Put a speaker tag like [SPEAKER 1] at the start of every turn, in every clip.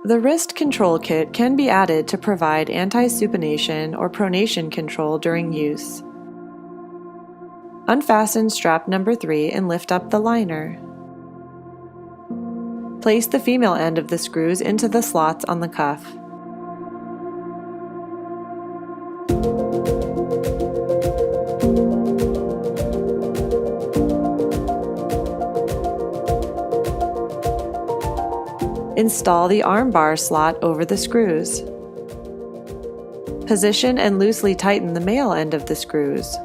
[SPEAKER 1] The wrist control kit can be added to provide anti-supination or pronation control during use. Unfasten strap number 3 and lift up the liner. Place the female end of the screws into the slots on the cuff. Install the arm bar slot over the screws. Position and loosely tighten the male end of the screws.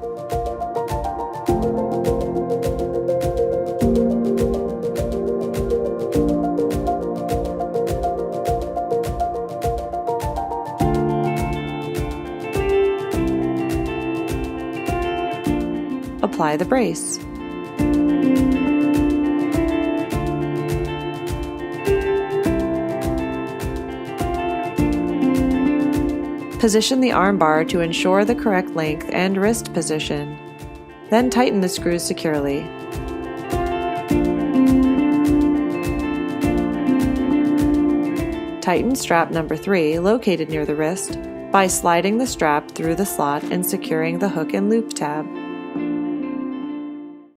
[SPEAKER 1] Apply the brace. Position the arm bar to ensure the correct length and wrist position. Then tighten the screws securely. Tighten strap number 3, located near the wrist, by sliding the strap through the slot and securing the hook and loop tab.